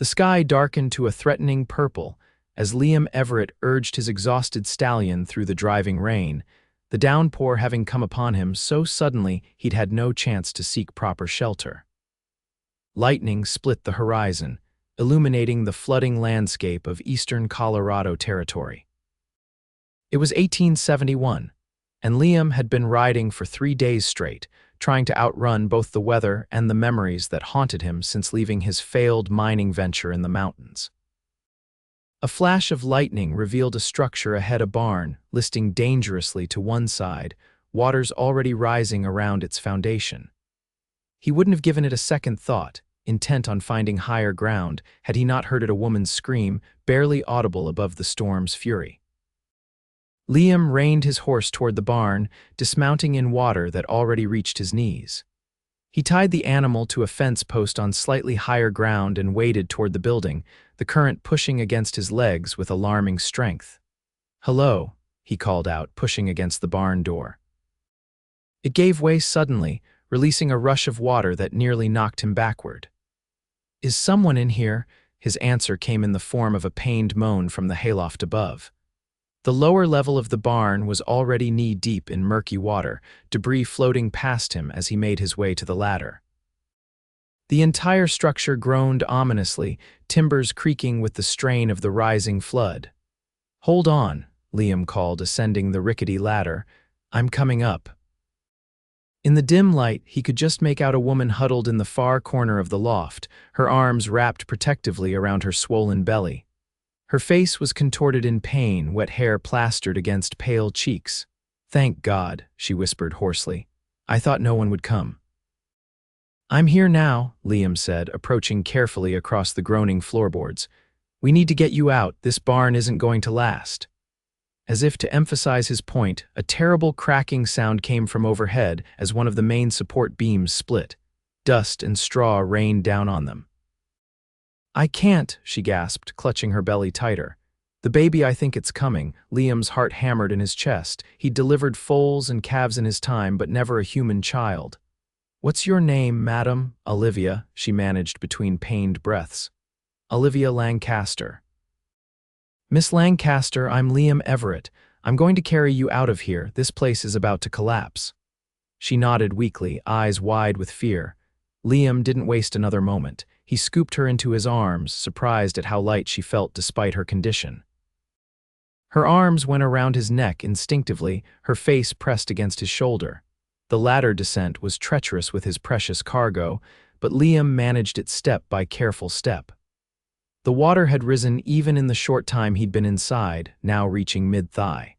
The sky darkened to a threatening purple as Liam Everett urged his exhausted stallion through the driving rain, the downpour having come upon him so suddenly he'd had no chance to seek proper shelter. Lightning split the horizon, illuminating the flooding landscape of eastern Colorado Territory. It was 1871, and Liam had been riding for 3 days straight, trying to outrun both the weather and the memories that haunted him since leaving his failed mining venture in the mountains. A flash of lightning revealed a structure ahead, a barn, listing dangerously to one side, waters already rising around its foundation. He wouldn't have given it a second thought, intent on finding higher ground, had he not heard a woman's scream, barely audible above the storm's fury. Liam reined his horse toward the barn, dismounting in water that already reached his knees. He tied the animal to a fence post on slightly higher ground and waded toward the building, the current pushing against his legs with alarming strength. "Hello," he called out, pushing against the barn door. It gave way suddenly, releasing a rush of water that nearly knocked him backward. "Is someone in here?" His answer came in the form of a pained moan from the hayloft above. The lower level of the barn was already knee-deep in murky water, debris floating past him as he made his way to the ladder. The entire structure groaned ominously, timbers creaking with the strain of the rising flood. "Hold on," Liam called, ascending the rickety ladder. "I'm coming up." In the dim light, he could just make out a woman huddled in the far corner of the loft, her arms wrapped protectively around her swollen belly. Her face was contorted in pain, wet hair plastered against pale cheeks. "Thank God," she whispered hoarsely. "I thought no one would come." "I'm here now," Liam said, approaching carefully across the groaning floorboards. "We need to get you out. This barn isn't going to last." As if to emphasize his point, a terrible cracking sound came from overhead as one of the main support beams split. Dust and straw rained down on them. "I can't," she gasped, clutching her belly tighter. "The baby, I think it's coming." Liam's heart hammered in his chest. He'd delivered foals and calves in his time, but never a human child. "What's your name, madam?" "Olivia," she managed between pained breaths. "Olivia Lancaster." "Miss Lancaster, I'm Liam Everett. I'm going to carry you out of here. This place is about to collapse." She nodded weakly, eyes wide with fear. Liam didn't waste another moment. He scooped her into his arms, surprised at how light she felt despite her condition. Her arms went around his neck instinctively, her face pressed against his shoulder. The ladder descent was treacherous with his precious cargo, but Liam managed it step by careful step. The water had risen even in the short time he'd been inside, now reaching mid-thigh.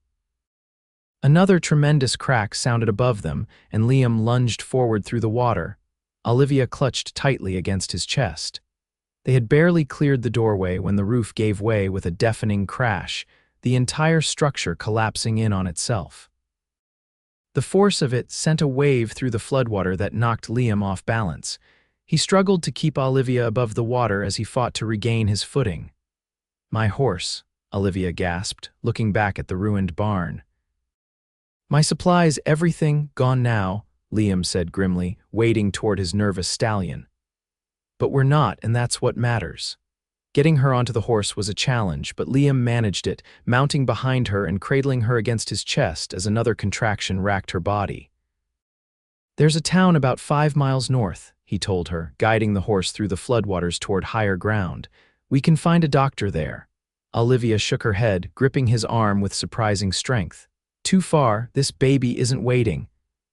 Another tremendous crack sounded above them, and Liam lunged forward through the water. Olivia clutched tightly against his chest. They had barely cleared the doorway when the roof gave way with a deafening crash, the entire structure collapsing in on itself. The force of it sent a wave through the floodwater that knocked Liam off balance. He struggled to keep Olivia above the water as he fought to regain his footing. "My horse," Olivia gasped, looking back at the ruined barn. "My supplies, everything, gone now," Liam said grimly, wading toward his nervous stallion. "But we're not, and that's what matters." Getting her onto the horse was a challenge, but Liam managed it, mounting behind her and cradling her against his chest as another contraction racked her body. "There's a town about 5 miles north," he told her, guiding the horse through the floodwaters toward higher ground. "We can find a doctor there." Olivia shook her head, gripping his arm with surprising strength. "Too far, this baby isn't waiting."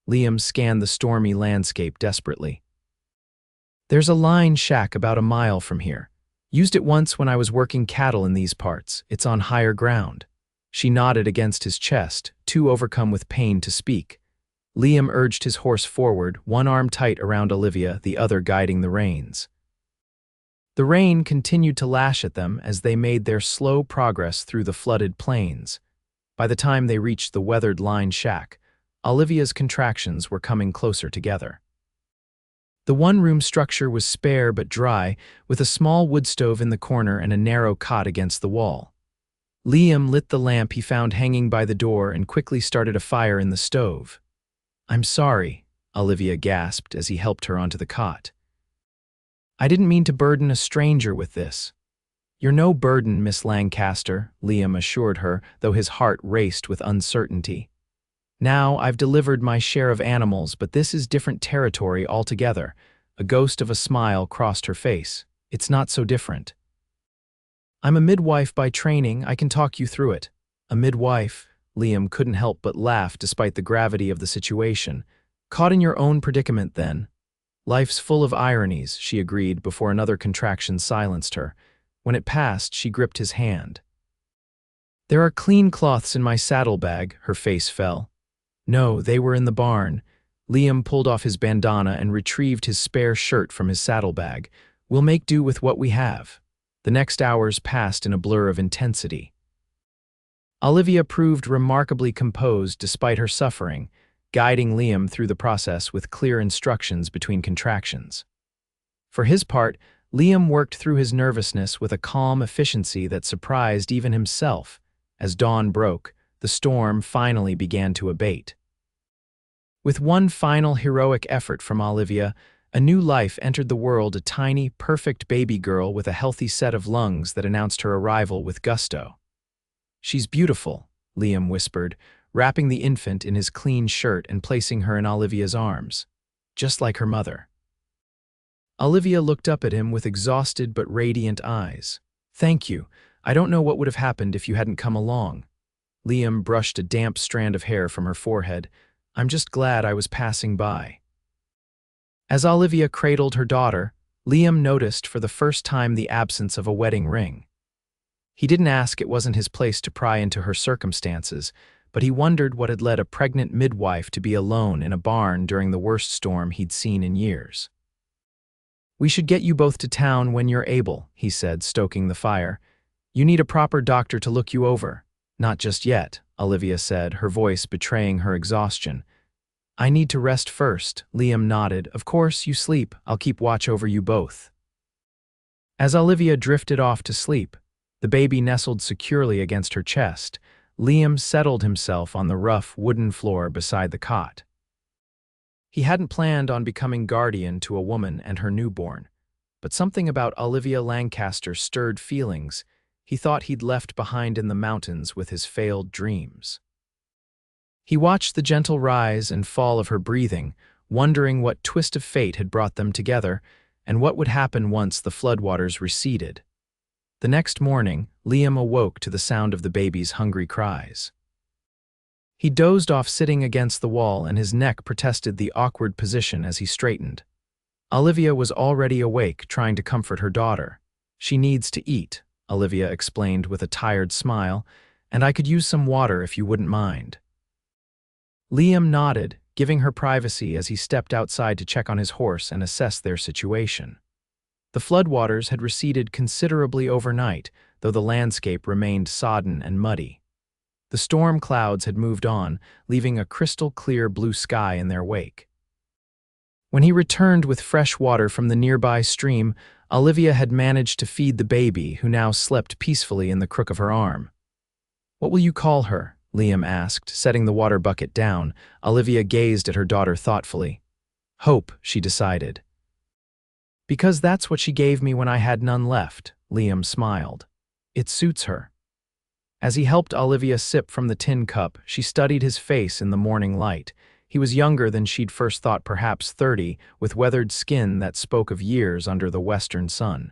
Liam scanned the stormy landscape desperately. "There's a line shack about a mile from here. Used it once when I was working cattle in these parts. It's on higher ground." She nodded against his chest, too overcome with pain to speak. Liam urged his horse forward, one arm tight around Olivia, the other guiding the reins. The rain continued to lash at them as they made their slow progress through the flooded plains. By the time they reached the weathered line shack, Olivia's contractions were coming closer together. The one-room structure was spare but dry, with a small wood stove in the corner and a narrow cot against the wall. Liam lit the lamp he found hanging by the door and quickly started a fire in the stove. "I'm sorry," Olivia gasped as he helped her onto the cot. I didn't mean to burden a stranger with this. You're no burden, Miss Lancaster, Liam assured her, though his heart raced with uncertainty. Now I've delivered my share of animals, but this is different territory altogether. A ghost of a smile crossed her face. It's not so different. I'm a midwife by training, I can talk you through it. A midwife? Liam couldn't help but laugh despite the gravity of the situation. Caught in your own predicament, then. Life's full of ironies, she agreed before another contraction silenced her. When it passed, she gripped his hand. There are clean cloths in my saddlebag, her face fell. No, they were in the barn. Liam pulled off his bandana and retrieved his spare shirt from his saddlebag. We'll make do with what we have. The next hours passed in a blur of intensity. Olivia proved remarkably composed despite her suffering, guiding Liam through the process with clear instructions between contractions. For his part, Liam worked through his nervousness with a calm efficiency that surprised even himself. As dawn broke, the storm finally began to abate. With one final heroic effort from Olivia, a new life entered the world, a tiny, perfect baby girl with a healthy set of lungs that announced her arrival with gusto. She's beautiful, Liam whispered, wrapping the infant in his clean shirt and placing her in Olivia's arms, just like her mother. Olivia looked up at him with exhausted but radiant eyes. Thank you. I don't know what would have happened if you hadn't come along. Liam brushed a damp strand of hair from her forehead. I'm just glad I was passing by. As Olivia cradled her daughter, Liam noticed for the first time the absence of a wedding ring. He didn't ask, it wasn't his place to pry into her circumstances, but he wondered what had led a pregnant midwife to be alone in a barn during the worst storm he'd seen in years. We should get you both to town when you're able, he said, stoking the fire. You need a proper doctor to look you over. Not just yet, Olivia said, her voice betraying her exhaustion. I need to rest first, Liam nodded. Of course, you sleep. I'll keep watch over you both. As Olivia drifted off to sleep, the baby nestled securely against her chest. Liam settled himself on the rough wooden floor beside the cot. He hadn't planned on becoming guardian to a woman and her newborn, but something about Olivia Lancaster stirred feelings he thought he'd left behind in the mountains with his failed dreams. He watched the gentle rise and fall of her breathing, wondering what twist of fate had brought them together and what would happen once the floodwaters receded. The next morning, Liam awoke to the sound of the baby's hungry cries. He dozed off sitting against the wall, and his neck protested the awkward position as he straightened. Olivia was already awake, trying to comfort her daughter. She needs to eat, Olivia explained with a tired smile, and I could use some water if you wouldn't mind. Liam nodded, giving her privacy as he stepped outside to check on his horse and assess their situation. The floodwaters had receded considerably overnight, though the landscape remained sodden and muddy. The storm clouds had moved on, leaving a crystal-clear blue sky in their wake. When he returned with fresh water from the nearby stream, Olivia had managed to feed the baby, who now slept peacefully in the crook of her arm. What will you call her? Liam asked, setting the water bucket down. Olivia gazed at her daughter thoughtfully. Hope, she decided. Because that's what she gave me when I had none left, Liam smiled. It suits her. As he helped Olivia sip from the tin cup, she studied his face in the morning light. He was younger than she'd first thought, perhaps 30, with weathered skin that spoke of years under the western sun.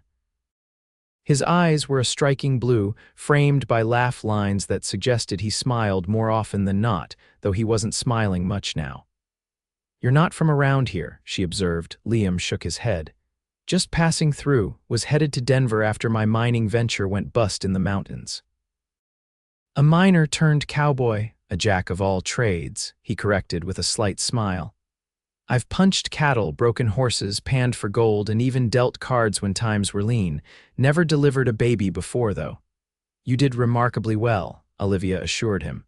His eyes were a striking blue, framed by laugh lines that suggested he smiled more often than not, though he wasn't smiling much now. You're not from around here, she observed. Liam shook his head. Just passing through, was headed to Denver after my mining venture went bust in the mountains. A miner turned cowboy, a jack of all trades, he corrected with a slight smile. I've punched cattle, broken horses, panned for gold, and even dealt cards when times were lean. Never delivered a baby before, though. You did remarkably well, Olivia assured him.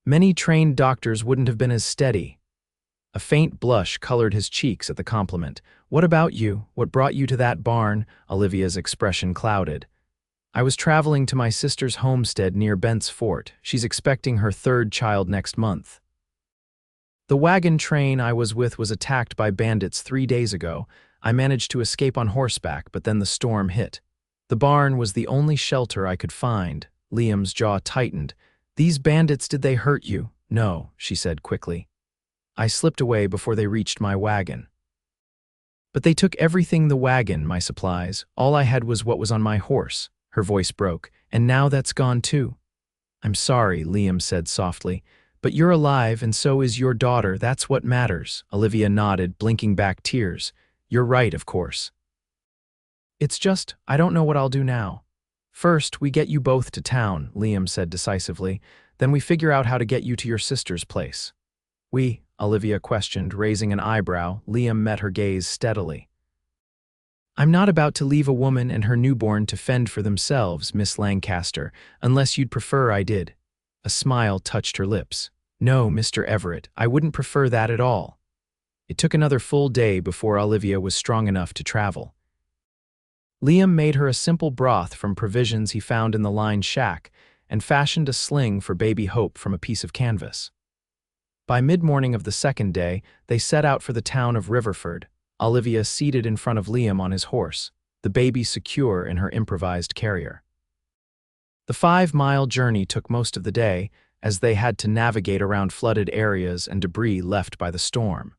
Many trained doctors wouldn't have been as steady. A faint blush colored his cheeks at the compliment. What about you? What brought you to that barn? Olivia's expression clouded. I was traveling to my sister's homestead near Bent's Fort. She's expecting her third child next month. The wagon train I was with was attacked by bandits 3 days ago. I managed to escape on horseback, but then the storm hit. The barn was the only shelter I could find. Liam's jaw tightened. These bandits, did they hurt you? No, she said quickly. I slipped away before they reached my wagon. But they took everything, the wagon, my supplies. All I had was what was on my horse. Her voice broke. And now that's gone too. I'm sorry, Liam said softly. But you're alive, and so is your daughter. That's what matters. Olivia nodded, blinking back tears. You're right, of course. It's just, I don't know what I'll do now. First, we get you both to town, Liam said decisively. Then we figure out how to get you to your sister's place. We, Olivia questioned, raising an eyebrow. Liam met her gaze steadily. I'm not about to leave a woman and her newborn to fend for themselves, Miss Lancaster, unless you'd prefer I did. A smile touched her lips. No, Mr. Everett, I wouldn't prefer that at all. It took another full day before Olivia was strong enough to travel. Liam made her a simple broth from provisions he found in the lined shack and fashioned a sling for baby Hope from a piece of canvas. By mid-morning of the second day, they set out for the town of Riverford, Olivia seated in front of Liam on his horse, the baby secure in her improvised carrier. The 5-mile journey took most of the day, as they had to navigate around flooded areas and debris left by the storm.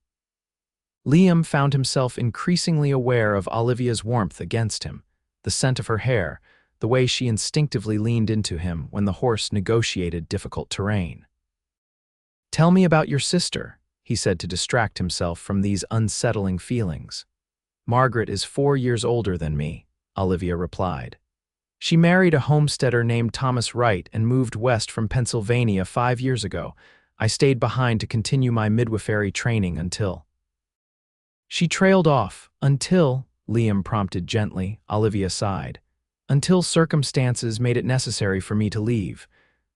Liam found himself increasingly aware of Olivia's warmth against him, the scent of her hair, the way she instinctively leaned into him when the horse negotiated difficult terrain. Tell me about your sister, he said to distract himself from these unsettling feelings. Margaret is 4 years older than me, Olivia replied. She married a homesteader named Thomas Wright and moved west from Pennsylvania 5 years ago. I stayed behind to continue my midwifery training until... She trailed off. Until, Liam prompted gently. Olivia sighed. Until circumstances made it necessary for me to leave.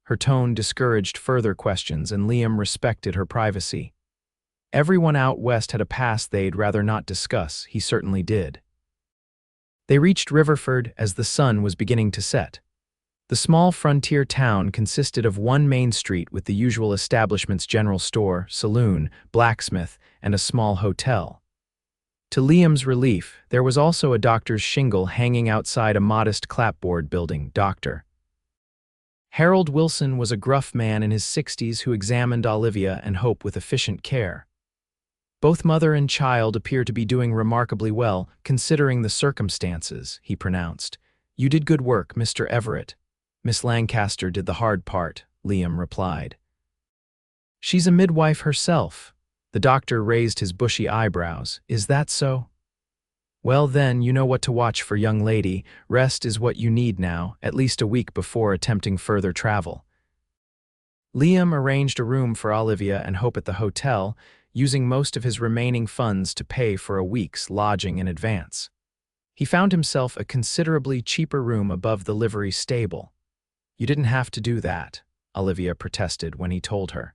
Her tone discouraged further questions, and Liam respected her privacy. Everyone out west had a past they'd rather not discuss. He certainly did. They reached Riverford as the sun was beginning to set. The small frontier town consisted of one main street with the usual establishments: general store, saloon, blacksmith, and a small hotel. To Liam's relief, there was also a doctor's shingle hanging outside a modest clapboard building. Dr. Harold Wilson was a gruff man in his 60s who examined Olivia and Hope with efficient care. Both mother and child appear to be doing remarkably well, considering the circumstances, he pronounced. You did good work, Mr. Everett. Miss Lancaster did the hard part, Liam replied. She's a midwife herself. The doctor raised his bushy eyebrows. Is that so? Well then, you know what to watch for, young lady. Rest is what you need now, at least a week before attempting further travel. Liam arranged a room for Olivia and Hope at the hotel, using most of his remaining funds to pay for a week's lodging in advance. He found himself a considerably cheaper room above the livery stable. You didn't have to do that, Olivia protested when he told her.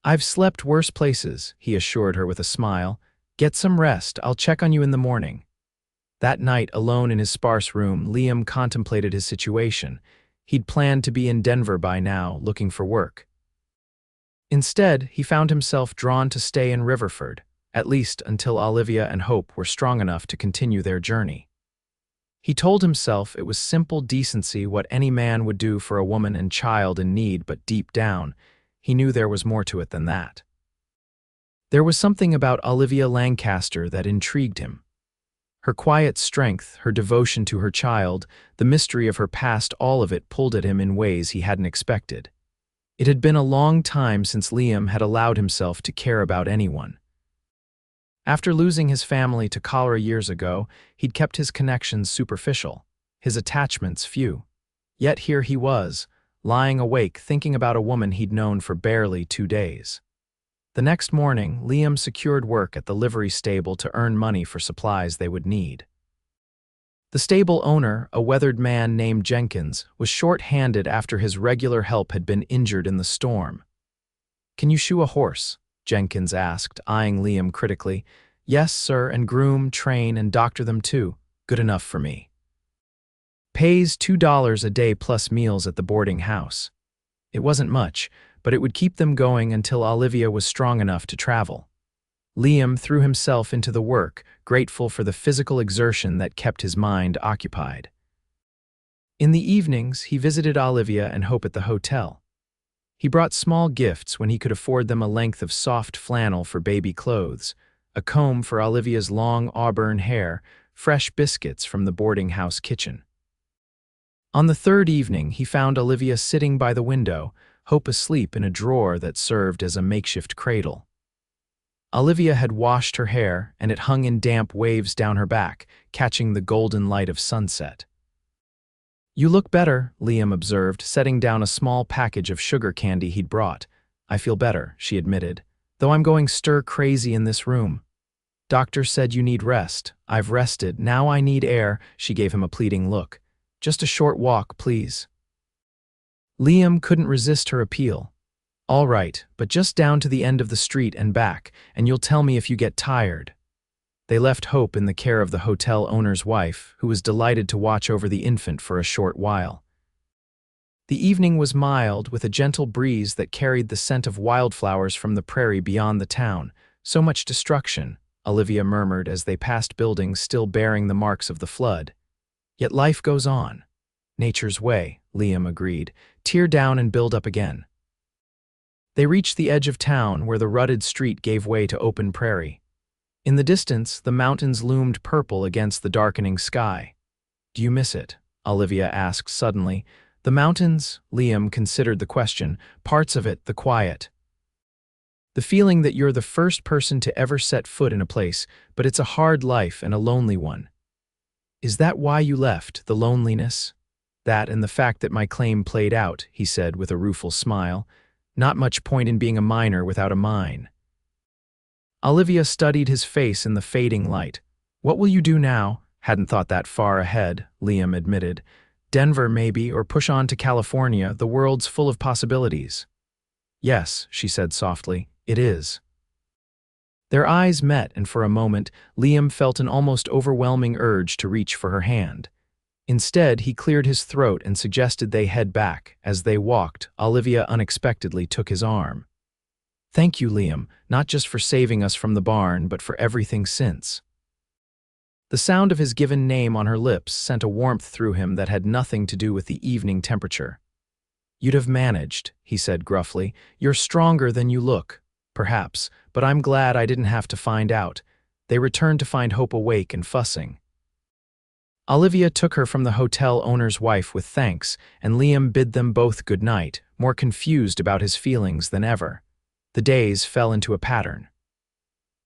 I've slept worse places, he assured her with a smile. Get some rest, I'll check on you in the morning. That night, alone in his sparse room, Liam contemplated his situation. He'd planned to be in Denver by now, looking for work. Instead, he found himself drawn to stay in Riverford, at least until Olivia and Hope were strong enough to continue their journey. He told himself it was simple decency, what any man would do for a woman and child in need, but deep down, he knew there was more to it than that. There was something about Olivia Lancaster that intrigued him. Her quiet strength, her devotion to her child, the mystery of her past, all of it pulled at him in ways he hadn't expected. It had been a long time since Liam had allowed himself to care about anyone. After losing his family to cholera years ago, he'd kept his connections superficial, his attachments few. Yet here he was, lying awake thinking about a woman he'd known for barely 2 days. The next morning, Liam secured work at the livery stable to earn money for supplies they would need. The stable owner, a weathered man named Jenkins, was short-handed after his regular help had been injured in the storm. Can you shoe a horse? Jenkins asked, eyeing Liam critically. Yes, sir, and groom, train, and doctor them too. Good enough for me. Pays $2 a day plus meals at the boarding house. It wasn't much, but it would keep them going until Olivia was strong enough to travel. Liam threw himself into the work, grateful for the physical exertion that kept his mind occupied. In the evenings, he visited Olivia and Hope at the hotel. He brought small gifts when he could afford them, a length of soft flannel for baby clothes, a comb for Olivia's long auburn hair, fresh biscuits from the boarding house kitchen. On the third evening, he found Olivia sitting by the window, Hope asleep in a drawer that served as a makeshift cradle. Olivia had washed her hair, and it hung in damp waves down her back, catching the golden light of sunset. "You look better," Liam observed, setting down a small package of sugar candy he'd brought. "I feel better," she admitted, "though I'm going stir-crazy in this room. Doctor said you need rest. I've rested. Now I need air." She gave him a pleading look. "Just a short walk, please." Liam couldn't resist her appeal. "All right, but just down to the end of the street and back, and you'll tell me if you get tired." They left Hope in the care of the hotel owner's wife, who was delighted to watch over the infant for a short while. The evening was mild, with a gentle breeze that carried the scent of wildflowers from the prairie beyond the town. "So much destruction," Olivia murmured as they passed buildings still bearing the marks of the flood. "Yet life goes on." "Nature's way," Liam agreed. "Tear down and build up again." They reached the edge of town, where the rutted street gave way to open prairie. In the distance, the mountains loomed purple against the darkening sky. "Do you miss it?" Olivia asked suddenly. "The mountains?" Liam considered the question. "Parts of it, the quiet. The feeling that you're the first person to ever set foot in a place, but it's a hard life and a lonely one." "Is that why you left, the loneliness?" "That and the fact that my claim played out," he said with a rueful smile. "Not much point in being a miner without a mine." Olivia studied his face in the fading light. "What will you do now?" "Hadn't thought that far ahead," Liam admitted. "Denver, maybe, or push on to California. The world's full of possibilities." "Yes," she said softly, "it is." Their eyes met, and for a moment, Liam felt an almost overwhelming urge to reach for her hand. Instead, he cleared his throat and suggested they head back. As they walked, Olivia unexpectedly took his arm. "Thank you, Liam, not just for saving us from the barn, but for everything since." The sound of his given name on her lips sent a warmth through him that had nothing to do with the evening temperature. "You'd have managed," he said gruffly. "You're stronger than you look, perhaps, but I'm glad I didn't have to find out." They returned to find Hope awake and fussing. Olivia took her from the hotel owner's wife with thanks, and Liam bid them both good night, more confused about his feelings than ever. The days fell into a pattern.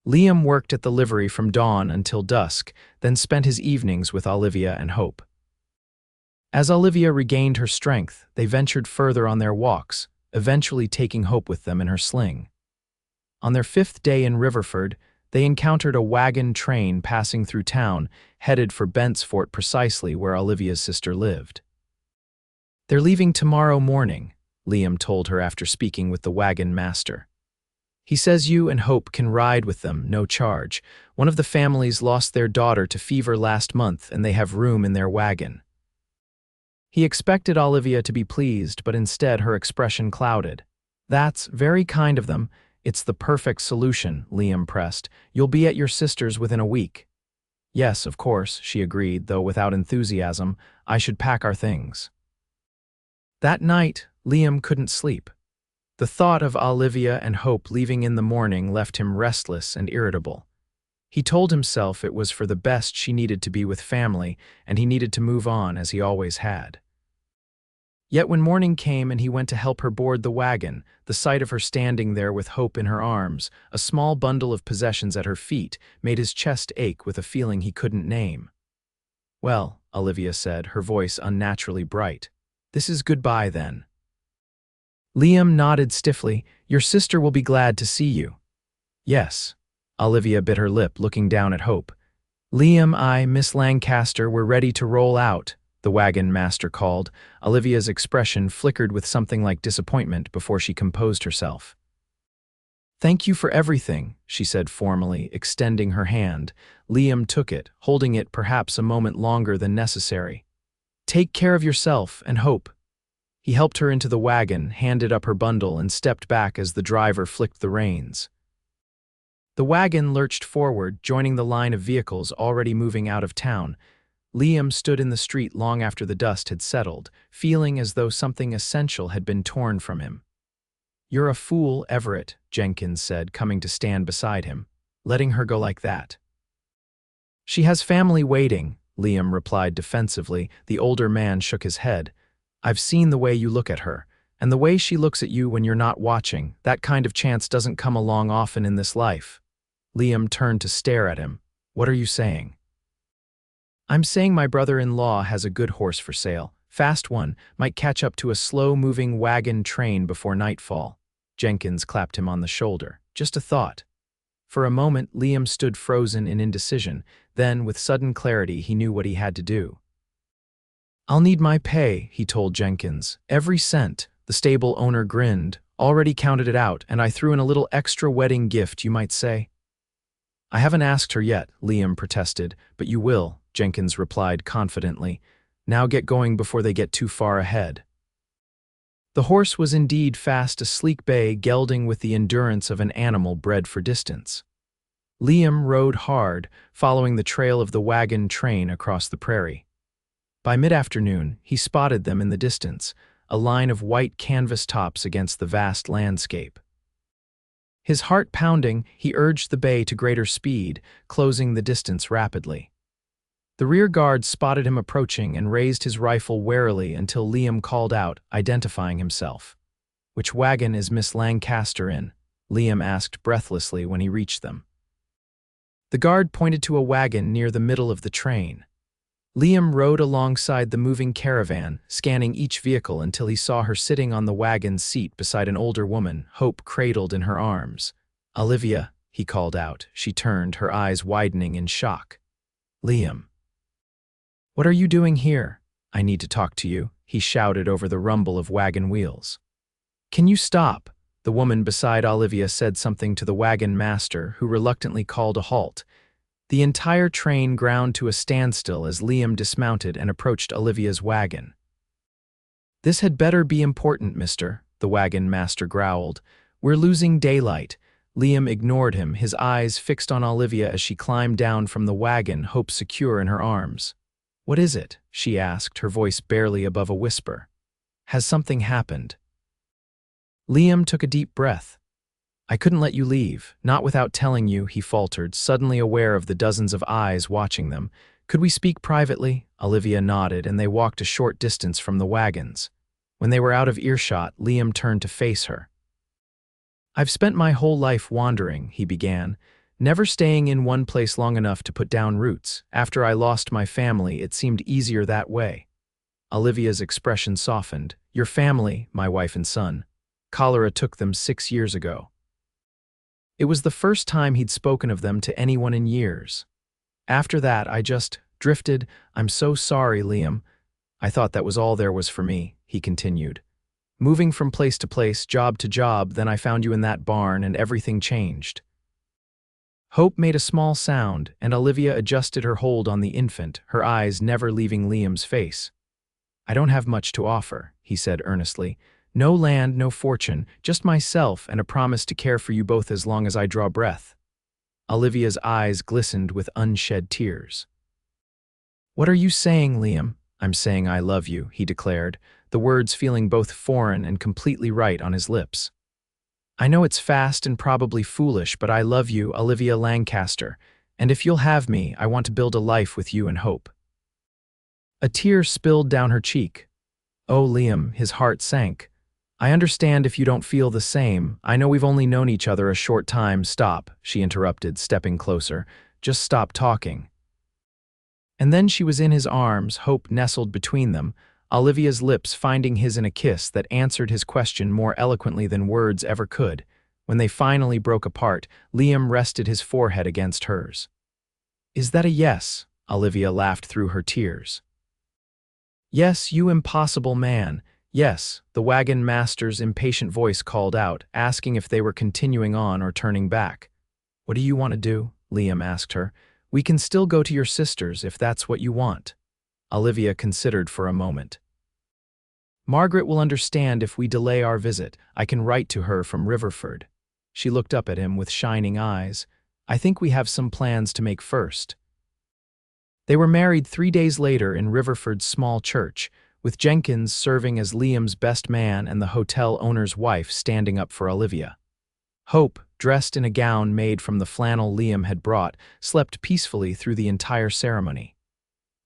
Liam worked at the livery from dawn until dusk, then spent his evenings with Olivia and Hope. As Olivia regained her strength, they ventured further on their walks, eventually taking Hope with them in her sling. On their fifth day in Riverford, they encountered a wagon train passing through town, headed for Bentsfort, precisely where Olivia's sister lived. "They're leaving tomorrow morning," Liam told her after speaking with the wagon master. "He says you and Hope can ride with them, no charge. One of the families lost their daughter to fever last month, and they have room in their wagon." He expected Olivia to be pleased, but instead her expression clouded. "That's very kind of them. It's the perfect solution," Liam pressed. "You'll be at your sister's within a week." "Yes, of course," she agreed, though without enthusiasm. "I should pack our things." That night, Liam couldn't sleep. The thought of Olivia and Hope leaving in the morning left him restless and irritable. He told himself it was for the best she needed to be with family, and he needed to move on as he always had. Yet when morning came and he went to help her board the wagon, the sight of her standing there with Hope in her arms, a small bundle of possessions at her feet, made his chest ache with a feeling he couldn't name. "Well," Olivia said, her voice unnaturally bright, "this is goodbye then." Liam nodded stiffly. "Your sister will be glad to see you." "Yes." Olivia bit her lip, looking down at Hope. "Liam, Miss Lancaster, we're ready to roll out," the wagon master called. Olivia's expression flickered with something like disappointment before she composed herself. "Thank you for everything," she said formally, extending her hand. Liam took it, holding it perhaps a moment longer than necessary. "Take care of yourself and Hope." He helped her into the wagon, handed up her bundle, and stepped back as the driver flicked the reins. The wagon lurched forward, joining the line of vehicles already moving out of town. Liam stood in the street long after the dust had settled, feeling as though something essential had been torn from him. "You're a fool, Everett," Jenkins said, coming to stand beside him. "Letting her go like that." "She has family waiting," Liam replied defensively. The older man shook his head. "I've seen the way you look at her, and the way she looks at you when you're not watching. That kind of chance doesn't come along often in this life." Liam turned to stare at him. "What are you saying?" "I'm saying my brother-in-law has a good horse for sale. Fast one, might catch up to a slow-moving wagon train before nightfall." Jenkins clapped him on the shoulder. "Just a thought." For a moment, Liam stood frozen in indecision. Then, with sudden clarity, he knew what he had to do. "I'll need my pay," he told Jenkins. "Every cent." The stable owner grinned. "Already counted it out, and I threw in a little extra wedding gift, you might say." "I haven't asked her yet," Liam protested. "But you will," Jenkins replied confidently. "Now get going before they get too far ahead." The horse was indeed fast, a sleek bay gelding with the endurance of an animal bred for distance. Liam rode hard, following the trail of the wagon train across the prairie. By mid-afternoon, he spotted them in the distance, a line of white canvas tops against the vast landscape. His heart pounding, he urged the bay to greater speed, closing the distance rapidly. The rear guard spotted him approaching and raised his rifle warily until Liam called out, identifying himself. "Which wagon is Miss Lancaster in?" Liam asked breathlessly when he reached them. The guard pointed to a wagon near the middle of the train. Liam rode alongside the moving caravan, scanning each vehicle until he saw her sitting on the wagon's seat beside an older woman, hope cradled in her arms. "Olivia," he called out. She turned, her eyes widening in shock. "Liam. What are you doing here?" "I need to talk to you," he shouted over the rumble of wagon wheels. "Can you stop?" The woman beside Olivia said something to the wagon master, who reluctantly called a halt. The entire train ground to a standstill as Liam dismounted and approached Olivia's wagon. "This had better be important, mister," the wagon master growled. "We're losing daylight." Liam ignored him, his eyes fixed on Olivia as she climbed down from the wagon, hope secure in her arms. "What is it?" she asked, her voice barely above a whisper. "Has something happened?" Liam took a deep breath. "I couldn't let you leave, not without telling you," he faltered, suddenly aware of the dozens of eyes watching them. "Could we speak privately?" Olivia nodded, and they walked a short distance from the wagons. When they were out of earshot, Liam turned to face her. "I've spent my whole life wandering," he began, "never staying in one place long enough to put down roots. After I lost my family, it seemed easier that way." Olivia's expression softened. "Your family, my wife and son. Cholera took them 6 years ago." It was the first time he'd spoken of them to anyone in years. "After that, I just drifted. I'm so sorry, Liam. I thought that was all there was for me," he continued. "Moving from place to place, job to job, then I found you in that barn and everything changed." Hope made a small sound, and Olivia adjusted her hold on the infant, her eyes never leaving Liam's face. "I don't have much to offer," he said earnestly. "No land, no fortune, just myself and a promise to care for you both as long as I draw breath." Olivia's eyes glistened with unshed tears. "What are you saying, Liam?" "I'm saying I love you," he declared, the words feeling both foreign and completely right on his lips. "I know it's fast and probably foolish, but I love you, Olivia Lancaster, and if you'll have me, I want to build a life with you and Hope." A tear spilled down her cheek. "Oh, Liam," his heart sank. "I understand if you don't feel the same. I know we've only known each other a short time." "Stop," she interrupted, stepping closer. "Just stop talking." And then she was in his arms, Hope nestled between them, Olivia's lips finding his in a kiss that answered his question more eloquently than words ever could. When they finally broke apart, Liam rested his forehead against hers. "Is that a yes?" Olivia laughed through her tears. "Yes, you impossible man. Yes," the wagon master's impatient voice called out, asking if they were continuing on or turning back. "What do you want to do?" Liam asked her. "We can still go to your sister's if that's what you want." Olivia considered for a moment. "Margaret will understand if we delay our visit. I can write to her from Riverford." She looked up at him with shining eyes. I think we have some plans to make first." They were married 3 days later in Riverford's small church, with Jenkins serving as Liam's best man and the hotel owner's wife standing up for Olivia. Hope, dressed in a gown made from the flannel Liam had brought, slept peacefully through the entire ceremony.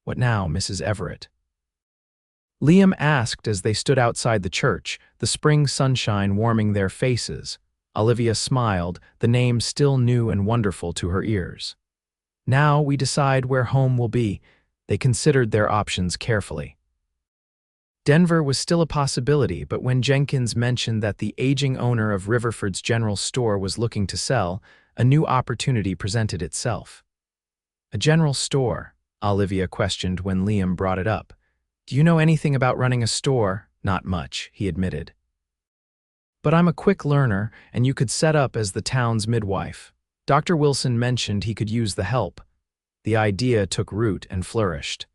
"What now, Mrs. Everett?" Liam asked as they stood outside the church, the spring sunshine warming their faces. Olivia smiled, the name still new and wonderful to her ears. "Now we decide where home will be." They considered their options carefully. Denver was still a possibility, but when Jenkins mentioned that the aging owner of Riverford's general store was looking to sell, a new opportunity presented itself. "A general store?" Olivia questioned when Liam brought it up. "Do you know anything about running a store?" "Not much," he admitted. "But I'm a quick learner, and you could set up as the town's midwife." Dr. Wilson mentioned he could use the help. The idea took root and flourished.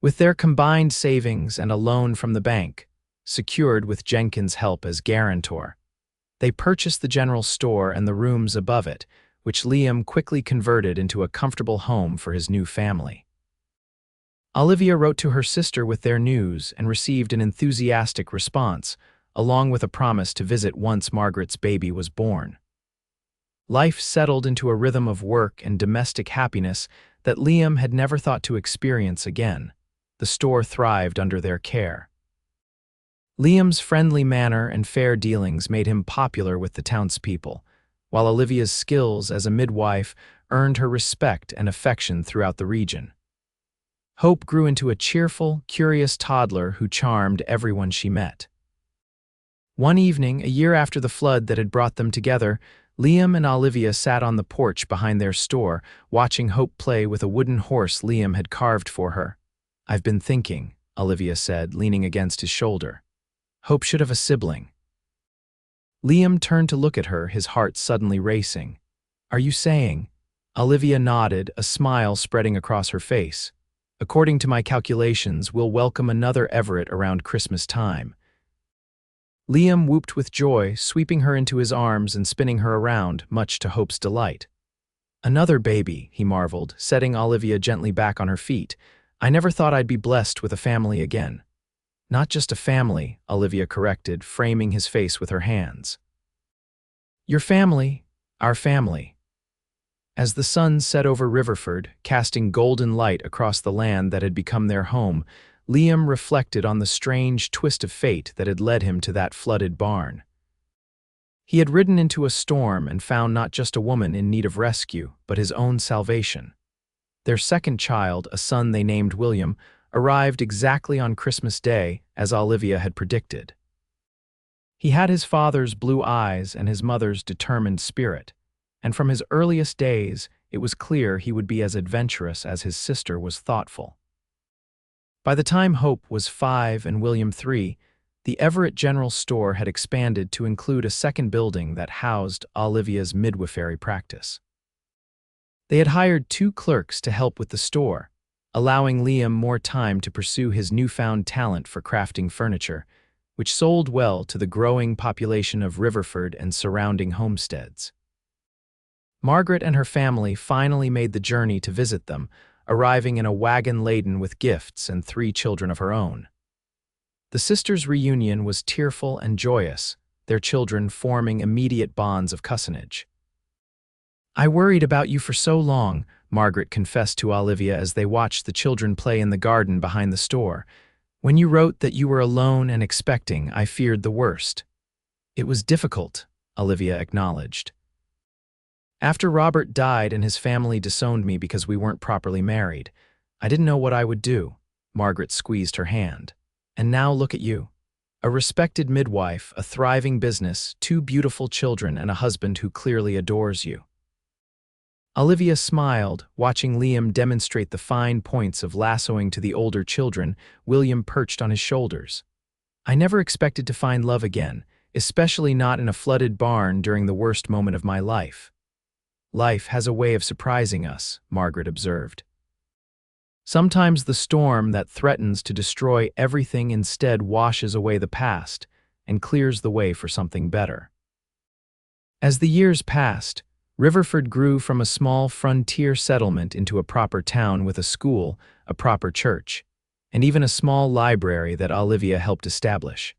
With their combined savings and a loan from the bank, secured with Jenkins' help as guarantor, they purchased the general store and the rooms above it, which Liam quickly converted into a comfortable home for his new family. Olivia wrote to her sister with their news and received an enthusiastic response, along with a promise to visit once Margaret's baby was born. Life settled into a rhythm of work and domestic happiness that Liam had never thought to experience again. The store thrived under their care. Liam's friendly manner and fair dealings made him popular with the townspeople, while Olivia's skills as a midwife earned her respect and affection throughout the region. Hope grew into a cheerful, curious toddler who charmed everyone she met. One evening, a year after the flood that had brought them together, Liam and Olivia sat on the porch behind their store, watching Hope play with a wooden horse Liam had carved for her. "I've been thinking," Olivia said, leaning against his shoulder. "Hope should have a sibling." Liam turned to look at her, his heart suddenly racing. "Are you saying?" Olivia nodded, a smile spreading across her face. "According to my calculations, we'll welcome another Everett around Christmas time." Liam whooped with joy, sweeping her into his arms and spinning her around, much to Hope's delight. "Another baby," he marveled, setting Olivia gently back on her feet. "I never thought I'd be blessed with a family again." "Not just a family," Olivia corrected, framing his face with her hands. "Your family, our family." As the sun set over Riverford, casting golden light across the land that had become their home, Liam reflected on the strange twist of fate that had led him to that flooded barn. He had ridden into a storm and found not just a woman in need of rescue, but his own salvation. Their second child, a son they named William, arrived exactly on Christmas Day, as Olivia had predicted. He had his father's blue eyes and his mother's determined spirit, and from his earliest days, it was clear he would be as adventurous as his sister was thoughtful. By the time Hope was 5 and William 3, the Everett General Store had expanded to include a second building that housed Olivia's midwifery practice. They had hired 2 clerks to help with the store, allowing Liam more time to pursue his newfound talent for crafting furniture, which sold well to the growing population of Riverford and surrounding homesteads. Margaret and her family finally made the journey to visit them, arriving in a wagon laden with gifts and 3 children of her own. The sisters' reunion was tearful and joyous, their children forming immediate bonds of cousinage. "I worried about you for so long," Margaret confessed to Olivia as they watched the children play in the garden behind the store. "When you wrote that you were alone and expecting, I feared the worst." "It was difficult," Olivia acknowledged. "After Robert died and his family disowned me because we weren't properly married, I didn't know what I would do." Margaret squeezed her hand. "And now look at you. A respected midwife, a thriving business, 2 beautiful children, and a husband who clearly adores you." Olivia smiled, watching Liam demonstrate the fine points of lassoing to the older children, William perched on his shoulders. "I never expected to find love again, especially not in a flooded barn during the worst moment of my life." "Life has a way of surprising us," Margaret observed. "Sometimes the storm that threatens to destroy everything instead washes away the past and clears the way for something better." As the years passed, Riverford grew from a small frontier settlement into a proper town with a school, a proper church, and even a small library that Olivia helped establish.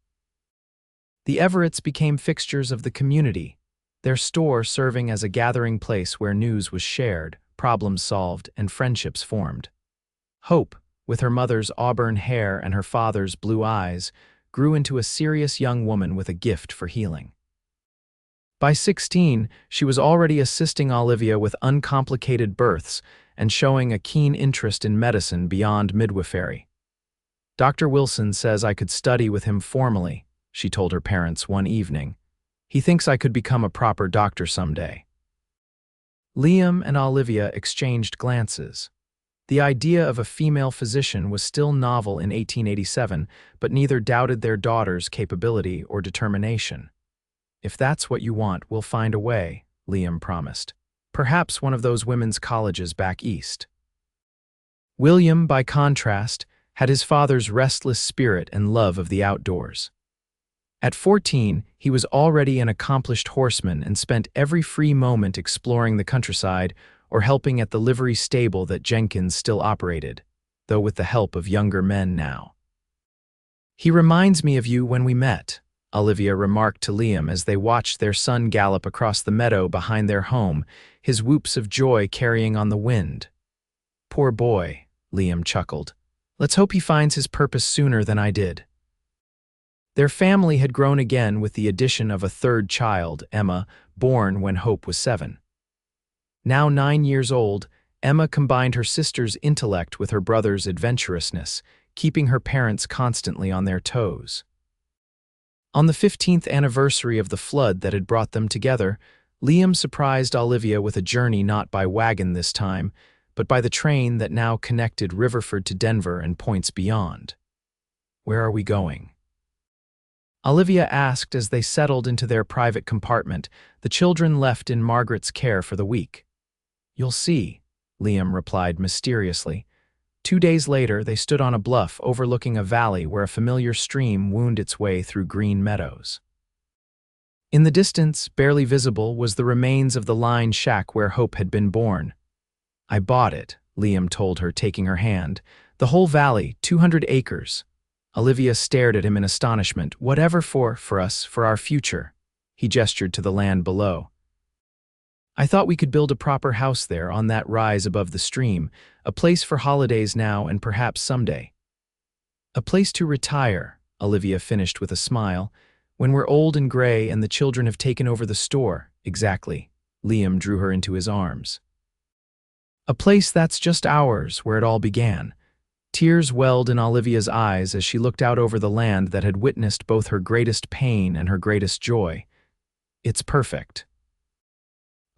The Everetts became fixtures of the community, their store serving as a gathering place where news was shared, problems solved, and friendships formed. Hope, with her mother's auburn hair and her father's blue eyes, grew into a serious young woman with a gift for healing. By 16, she was already assisting Olivia with uncomplicated births and showing a keen interest in medicine beyond midwifery. "Dr. Wilson says I could study with him formally," she told her parents one evening. "He thinks I could become a proper doctor someday." Liam and Olivia exchanged glances. The idea of a female physician was still novel in 1887, but neither doubted their daughter's capability or determination. "If that's what you want, we'll find a way," Liam promised. "Perhaps one of those women's colleges back east." William, by contrast, had his father's restless spirit and love of the outdoors. At 14, he was already an accomplished horseman and spent every free moment exploring the countryside or helping at the livery stable that Jenkins still operated, though with the help of younger men now. "He reminds me of you when we met," Olivia remarked to Liam as they watched their son gallop across the meadow behind their home, his whoops of joy carrying on the wind. "Poor boy," Liam chuckled. "Let's hope he finds his purpose sooner than I did." Their family had grown again with the addition of a third child, Emma, born when Hope was 7. Now 9 years old, Emma combined her sister's intellect with her brother's adventurousness, keeping her parents constantly on their toes. On the 15th anniversary of the flood that had brought them together, Liam surprised Olivia with a journey not by wagon this time, but by the train that now connected Riverford to Denver and points beyond. "Where are we going?" Olivia asked as they settled into their private compartment, the children left in Margaret's care for the week. "You'll see," Liam replied mysteriously. 2 days later, they stood on a bluff overlooking a valley where a familiar stream wound its way through green meadows. In the distance, barely visible, was the remains of the line shack where Hope had been born. "I bought it," Liam told her, taking her hand. "The whole valley, 200 acres. Olivia stared at him in astonishment. "Whatever for us, for our future." He gestured to the land below. "I thought we could build a proper house there on that rise above the stream, a place for holidays now and perhaps someday. A place to retire," Olivia finished with a smile. "When we're old and gray and the children have taken over the store." "Exactly." Liam drew her into his arms. "A place that's just ours, where it all began." Tears welled in Olivia's eyes as she looked out over the land that had witnessed both her greatest pain and her greatest joy. "It's perfect."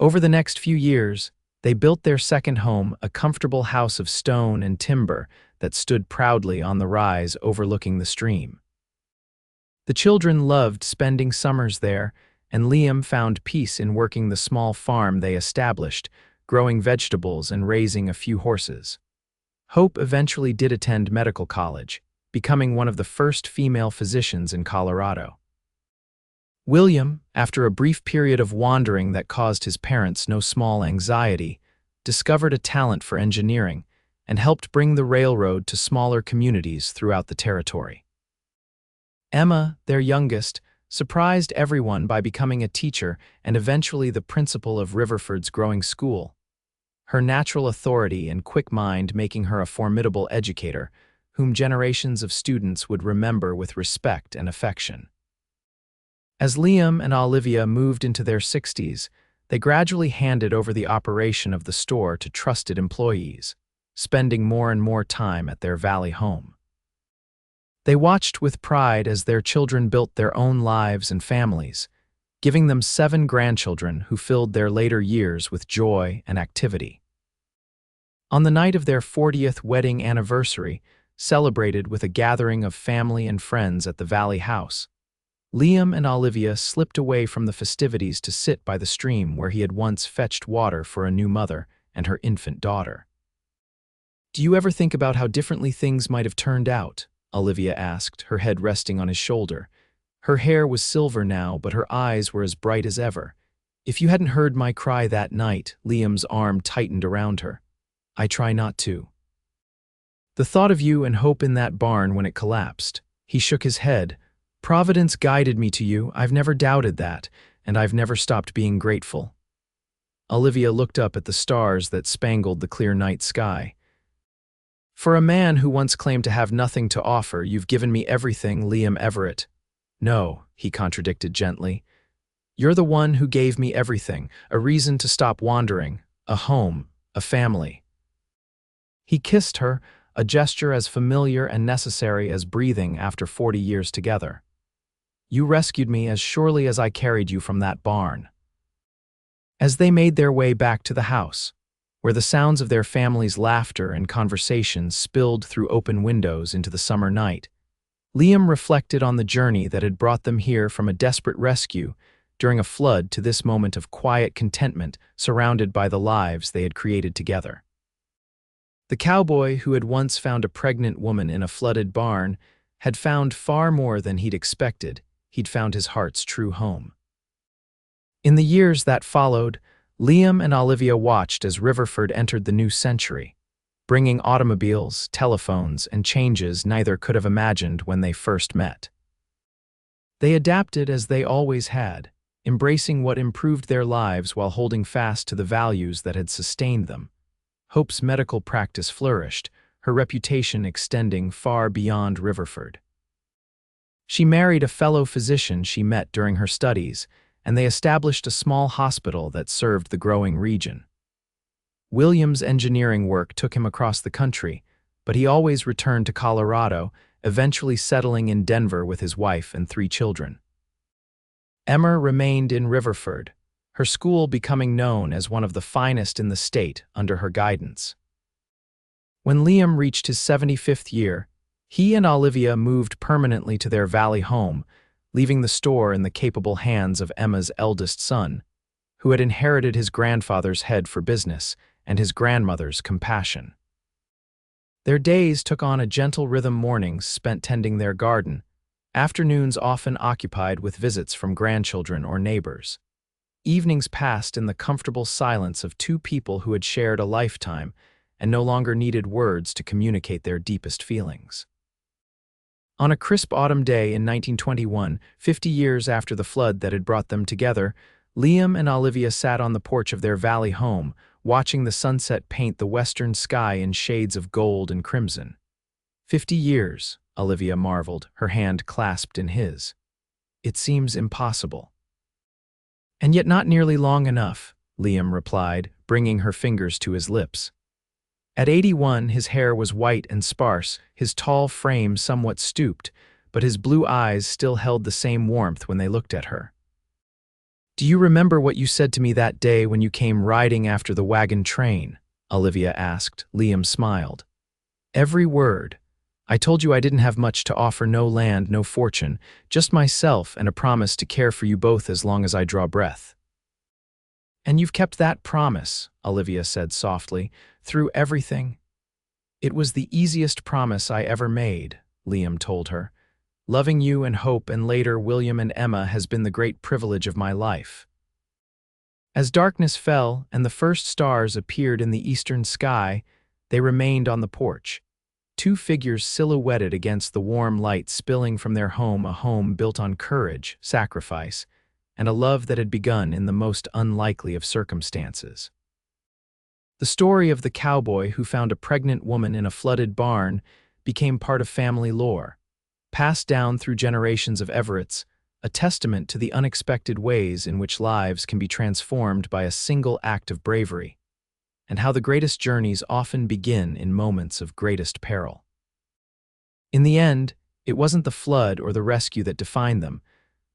Over the next few years, they built their second home, a comfortable house of stone and timber that stood proudly on the rise overlooking the stream. The children loved spending summers there, and Liam found peace in working the small farm they established, growing vegetables and raising a few horses. Hope eventually did attend medical college, becoming one of the first female physicians in Colorado. William, after a brief period of wandering that caused his parents no small anxiety, discovered a talent for engineering and helped bring the railroad to smaller communities throughout the territory. Emma, their youngest, surprised everyone by becoming a teacher and eventually the principal of Riverford's growing school. Her natural authority and quick mind making her a formidable educator, whom generations of students would remember with respect and affection. As Liam and Olivia moved into their 60s, they gradually handed over the operation of the store to trusted employees, spending more and more time at their valley home. They watched with pride as their children built their own lives and families, giving them 7 grandchildren who filled their later years with joy and activity. On the night of their 40th wedding anniversary, celebrated with a gathering of family and friends at the Valley House, Liam and Olivia slipped away from the festivities to sit by the stream where he had once fetched water for a new mother and her infant daughter. "Do you ever think about how differently things might have turned out?" Olivia asked, her head resting on his shoulder. Her hair was silver now, but her eyes were as bright as ever. If you hadn't heard my cry that night, Liam's arm tightened around her. I try not to. The thought of you and hope in that barn when it collapsed. He shook his head. Providence guided me to you. I've never doubted that, and I've never stopped being grateful. Olivia looked up at the stars that spangled the clear night sky. For a man who once claimed to have nothing to offer, you've given me everything, Liam Everett. No, he contradicted gently. You're the one who gave me everything, a reason to stop wandering, a home, a family. He kissed her, a gesture as familiar and necessary as breathing after 40 years together. You rescued me as surely as I carried you from that barn. As they made their way back to the house, where the sounds of their family's laughter and conversations spilled through open windows into the summer night, Liam reflected on the journey that had brought them here from a desperate rescue during a flood to this moment of quiet contentment surrounded by the lives they had created together. The cowboy who had once found a pregnant woman in a flooded barn had found far more than he'd expected. He'd found his heart's true home. In the years that followed, Liam and Olivia watched as Riverford entered the new century, bringing automobiles, telephones, and changes neither could have imagined when they first met. They adapted as they always had, embracing what improved their lives while holding fast to the values that had sustained them. Hope's medical practice flourished, her reputation extending far beyond Riverford. She married a fellow physician she met during her studies, and they established a small hospital that served the growing region. William's engineering work took him across the country, but he always returned to Colorado, eventually settling in Denver with his wife and 3 children. Emma remained in Riverford, her school becoming known as one of the finest in the state under her guidance. When Liam reached his 75th year, he and Olivia moved permanently to their valley home, leaving the store in the capable hands of Emma's eldest son, who had inherited his grandfather's head for business and his grandmother's compassion. Their days took on a gentle rhythm, mornings spent tending their garden, afternoons often occupied with visits from grandchildren or neighbors. Evenings passed in the comfortable silence of 2 people who had shared a lifetime and no longer needed words to communicate their deepest feelings. On a crisp autumn day in 1921, 50 years after the flood that had brought them together, Liam and Olivia sat on the porch of their valley home, watching the sunset paint the western sky in shades of gold and crimson. 50 years, Olivia marveled, her hand clasped in his. It seems impossible. And yet not nearly long enough, Liam replied, bringing her fingers to his lips. At 81, his hair was white and sparse, his tall frame somewhat stooped, but his blue eyes still held the same warmth when they looked at her. Do you remember what you said to me that day when you came riding after the wagon train? Olivia asked. Liam smiled. Every word. I told you I didn't have much to offer, no land, no fortune, just myself and a promise to care for you both as long as I draw breath. And you've kept that promise, Olivia said softly, through everything. It was the easiest promise I ever made, Liam told her. Loving you and Hope and later William and Emma has been the great privilege of my life. As darkness fell and the first stars appeared in the eastern sky, they remained on the porch. 2 figures silhouetted against the warm light spilling from their home, a home built on courage, sacrifice, and a love that had begun in the most unlikely of circumstances. The story of the cowboy who found a pregnant woman in a flooded barn became part of family lore, passed down through generations of Everetts, a testament to the unexpected ways in which lives can be transformed by a single act of bravery, and how the greatest journeys often begin in moments of greatest peril. In the end, it wasn't the flood or the rescue that defined them,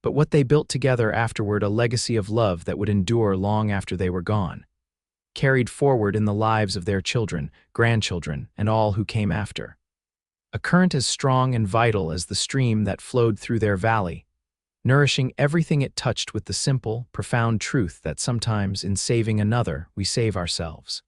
but what they built together afterward, a legacy of love that would endure long after they were gone, carried forward in the lives of their children, grandchildren, and all who came after. A current as strong and vital as the stream that flowed through their valley, nourishing everything it touched with the simple, profound truth that sometimes in saving another, we save ourselves.